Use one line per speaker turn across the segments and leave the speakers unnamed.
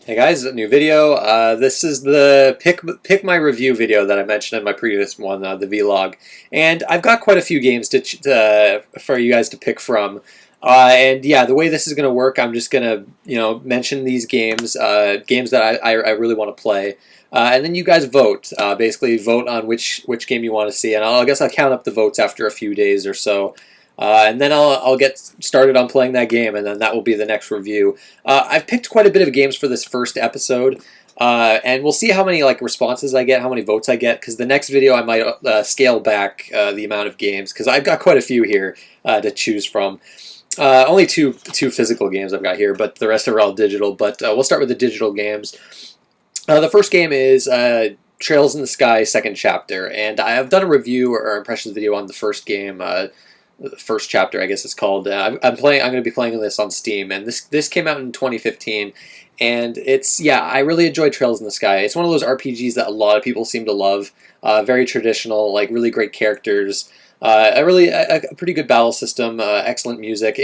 Hey guys, a new video. This is the pick my review video that I mentioned in my previous one, the vlog, and I've got quite a few games for you guys to pick from. And yeah, the way this is going to work, I'm just going to mention these games, games that I really want to play, and then you guys vote. Basically, vote on which game you want to see, and I guess I'll count up the votes after a few days or so. And then I'll get started on playing that game, and then that will be the next review. I've picked quite a bit of games for this first episode, and we'll see how many responses I get, how many votes I get, because the next video I might scale back the amount of games, because I've got quite a few here to choose from. Only two physical games I've got here, but the rest are all digital. But we'll start with the digital games. The first game is Trails in the Sky Second Chapter, and I have done a review or impressions video on the first game. The first chapter, I guess it's called. I'm going to be playing this on Steam, and this came out in 2015, and I really enjoyed Trails in the Sky. It's one of those RPGs that a lot of people seem to love. Very traditional, really great characters. A pretty good battle system, excellent music.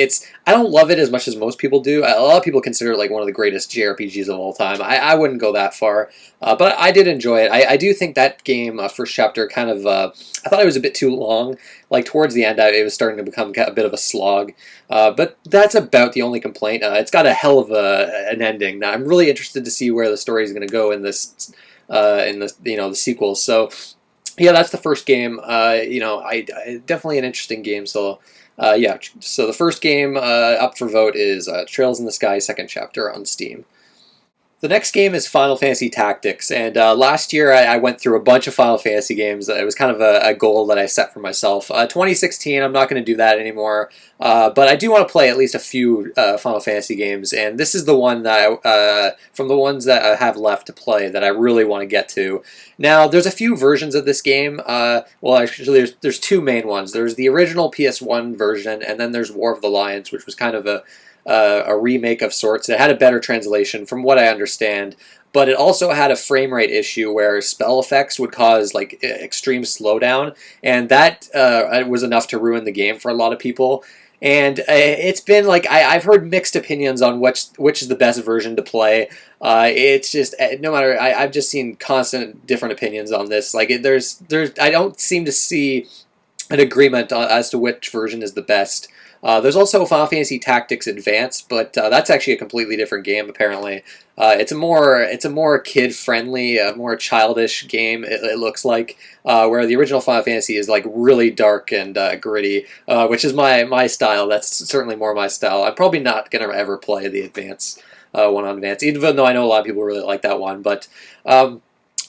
I don't love it as much as most people do. A lot of people consider it like one of the greatest JRPGs of all time. I wouldn't go that far, but I did enjoy it. I do think that game, first chapter, kind of, I thought it was a bit too long. Like towards the end, it was starting to become a bit of a slog. But that's about the only complaint. It's got a hell of an ending. Now, I'm really interested to see where the story is going to go in the sequels. So. Yeah, that's the first game. I definitely an interesting game. So, So the first game up for vote is Trails in the Sky Second Chapter on Steam. The next game is Final Fantasy Tactics, and last year I went through a bunch of Final Fantasy games. It was kind of a goal that I set for myself. 2016, I'm not going to do that anymore, but I do want to play at least a few Final Fantasy games, and this is the one that from the ones that I have left to play that I really want to get to. Now, there's a few versions of this game. Well, actually, there's two main ones. There's the original PS1 version, and then there's War of the Lions, which was kind of a remake of sorts. It had a better translation from what I understand, but it also had a frame rate issue where spell effects would cause extreme slowdown, and that was enough to ruin the game for a lot of people. And it's been I've heard mixed opinions on which is the best version to play. It's just no matter. I've just seen constant different opinions on this. There's I don't seem to see an agreement as to which version is the best. There's also Final Fantasy Tactics Advance, but that's actually a completely different game. Apparently, it's a more kid-friendly, more childish game. It looks like, where the original Final Fantasy is really dark and gritty, which is my style. That's certainly more my style. I'm probably not gonna ever play the Advance one on Advance, even though I know a lot of people really like that one, but.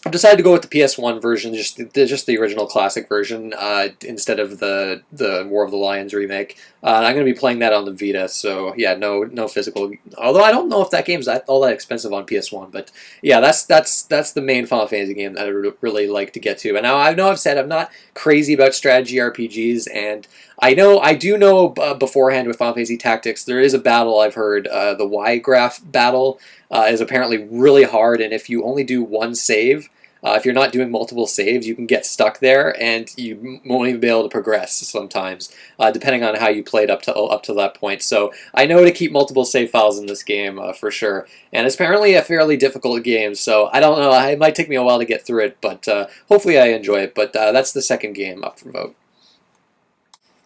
I've decided to go with the PS1 version, just the original classic version, instead of the War of the Lions remake. I'm going to be playing that on the Vita, so yeah, no physical. Although I don't know if that game's all that expensive on PS1, but yeah, that's the main Final Fantasy game that I would really like to get to. And now I've said I'm not crazy about strategy RPGs, and I do know beforehand with Final Fantasy Tactics there is a battle I've heard, the Y-Graph battle is apparently really hard, and if you only do one save. If you're not doing multiple saves, you can get stuck there, and you won't even be able to progress sometimes, depending on how you played up to that point. So I know to keep multiple save files in this game for sure, and it's apparently a fairly difficult game. So I don't know; it might take me a while to get through it, but hopefully I enjoy it. But that's the second game up for vote.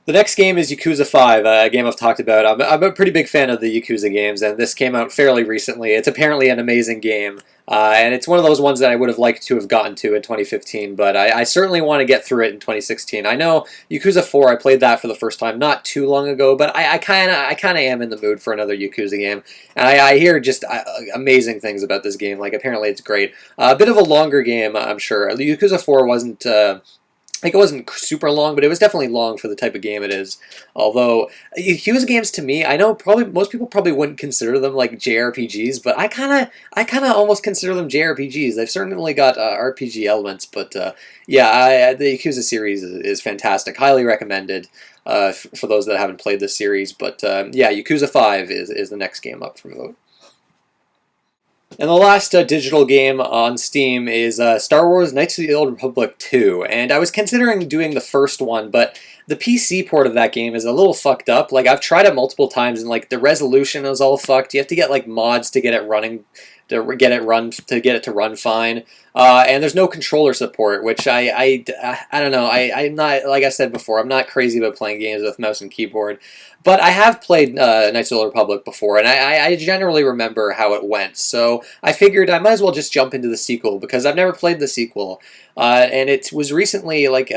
The next game is Yakuza V, a game I've talked about. I'm a pretty big fan of the Yakuza games, and this came out fairly recently. It's apparently an amazing game, and it's one of those ones that I would have liked to have gotten to in 2015, but I certainly want to get through it in 2016. I know Yakuza 4, I played that for the first time not too long ago, but I kind of am in the mood for another Yakuza game, and I hear just amazing things about this game. Apparently it's great. A bit of a longer game, I'm sure. Yakuza 4 wasn't... it wasn't super long, but it was definitely long for the type of game it is. Although Yakuza games, to me, I know probably most people probably wouldn't consider them like JRPGs, but I kind of almost consider them JRPGs. They've certainly got RPG elements, but yeah, the Yakuza series is fantastic. Highly recommended for those that haven't played this series. But yeah, Yakuza 5 is the next game up for vote. And the last digital game on Steam is Star Wars Knights of the Old Republic 2, and I was considering doing the first one, but the PC port of that game is a little fucked up. Like I've tried it multiple times, and like the resolution is all fucked. You have to get like mods to get it running, to get it to run fine. And there's no controller support, which I don't know. I'm not, like I said before, I'm not crazy about playing games with mouse and keyboard. But I have played Knights of the Old Republic before, and I generally remember how it went. So I figured I might as well just jump into the sequel, because I've never played the sequel. And it was recently like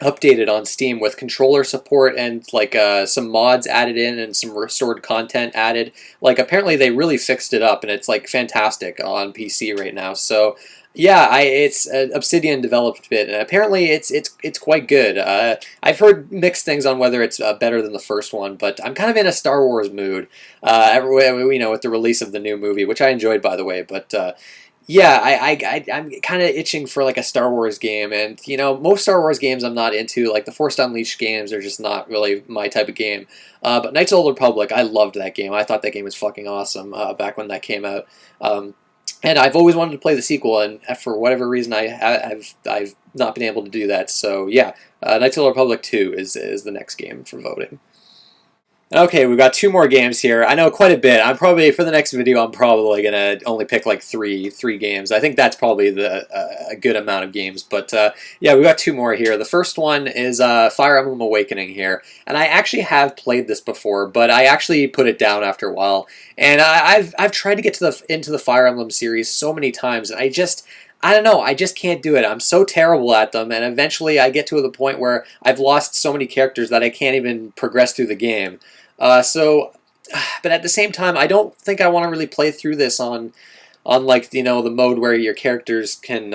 updated on Steam with controller support and like some mods added in and some restored content added. Like apparently they really fixed it up, and it's like fantastic on PC right now. So yeah, it's Obsidian developed it, and apparently it's quite good. I've heard mixed things on whether it's better than the first one, but I'm kind of in a Star Wars mood. With the release of the new movie, which I enjoyed, by the way. But yeah, I'm kind of itching for like a Star Wars game, and most Star Wars games I'm not into. Like the Force Unleashed games are just not really my type of game. But Knights of the Old Republic, I loved that game. I thought that game was fucking awesome back when that came out. And I've always wanted to play the sequel, and for whatever reason, I've not been able to do that. So yeah, Knights of the Republic 2 is the next game for voting. Okay, we've got two more games here. I know quite a bit. For the next video, I'm probably gonna only pick like three games. I think that's probably a good amount of games. But yeah, we've got two more here. The first one is Fire Emblem Awakening here, and I actually have played this before, but I actually put it down after a while. And I've tried to get into the Fire Emblem series so many times, and I don't know, I just can't do it. I'm so terrible at them, and eventually I get to the point where I've lost so many characters that I can't even progress through the game. But at the same time, I don't think I want to really play through this on like, the mode where your characters can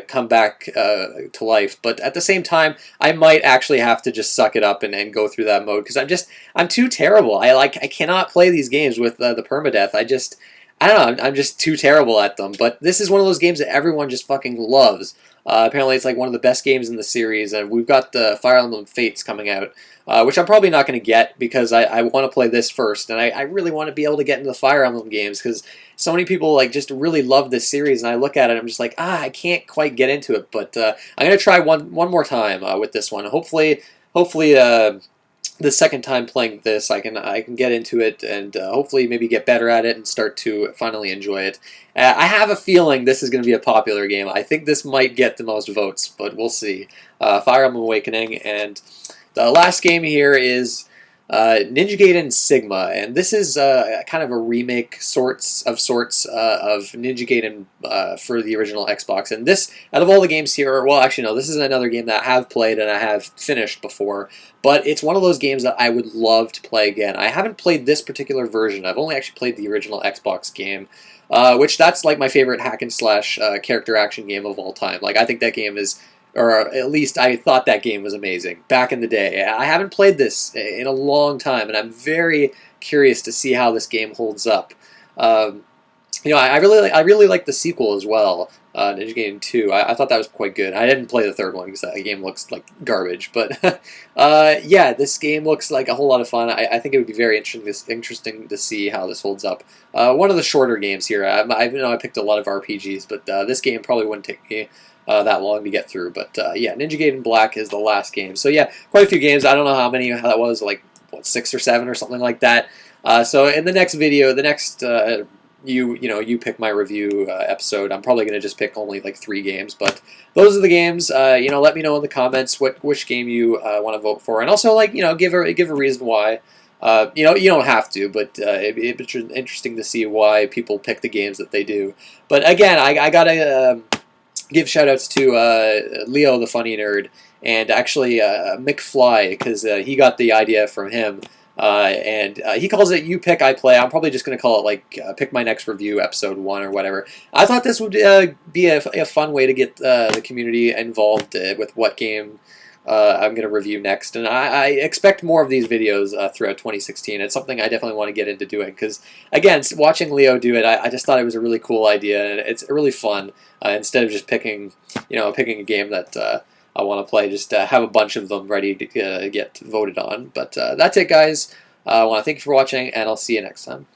come back to life. But at the same time, I might actually have to just suck it up and go through that mode, because I'm too terrible. I cannot play these games with the permadeath. I don't know, I'm just too terrible at them. But this is one of those games that everyone just fucking loves. Apparently it's like one of the best games in the series, and we've got the Fire Emblem Fates coming out, which I'm probably not going to get, because I want to play this first, and I really want to be able to get into the Fire Emblem games, because so many people like just really love this series, and I look at it and I'm just like, I can't quite get into it. But I'm going to try one more time with this one. Hopefully the second time playing this, I can get into it, and hopefully maybe get better at it and start to finally enjoy it. I have a feeling this is going to be a popular game. I think this might get the most votes, but we'll see. Fire Emblem Awakening, and the last game here is Ninja Gaiden Sigma, and this is kind of a remake of sorts of Ninja Gaiden for the original Xbox. And this, out of all the games here, well, actually no, this is another game that I have played and I have finished before, but it's one of those games that I would love to play again. I haven't played this particular version. I've only actually played the original Xbox game, which that's like my favorite hack and slash character action game of all time. Like, I think that game is, or at least I thought that game was amazing back in the day. I haven't played this in a long time, and I'm very curious to see how this game holds up. I really like the sequel as well, Ninja Gaiden 2. I thought that was quite good. I didn't play the third one because that game looks like garbage, but yeah, this game looks like a whole lot of fun. I think it would be very interesting to see how this holds up. One of the shorter games here. I picked a lot of RPGs, but this game probably wouldn't take me that long to get through. But yeah, Ninja Gaiden Black is the last game. So yeah, quite a few games. I don't know how that was, like what, 6 or 7 or something like that. So in the next video, the next you pick my review episode, I'm probably going to just pick only like 3 games. But those are the games. Let me know in the comments which game you want to vote for, and also give a reason why. You don't have to, but it'd be interesting to see why people pick the games that they do. But again, I gotta give shoutouts to Leo the Funny Nerd, and actually McFly, because he got the idea from him, and he calls it You Pick, I Play. I'm probably just going to call it like Pick My Next Review Episode 1 or whatever. I thought this would be a fun way to get the community involved with what game I'm going to review next, and I expect more of these videos throughout 2016. It's something I definitely want to get into doing, because again, watching Leo do it, I just thought it was a really cool idea, and it's really fun. Instead of just picking a game that I want to play, just have a bunch of them ready to get voted on. But that's it, guys. I want to thank you for watching, and I'll see you next time.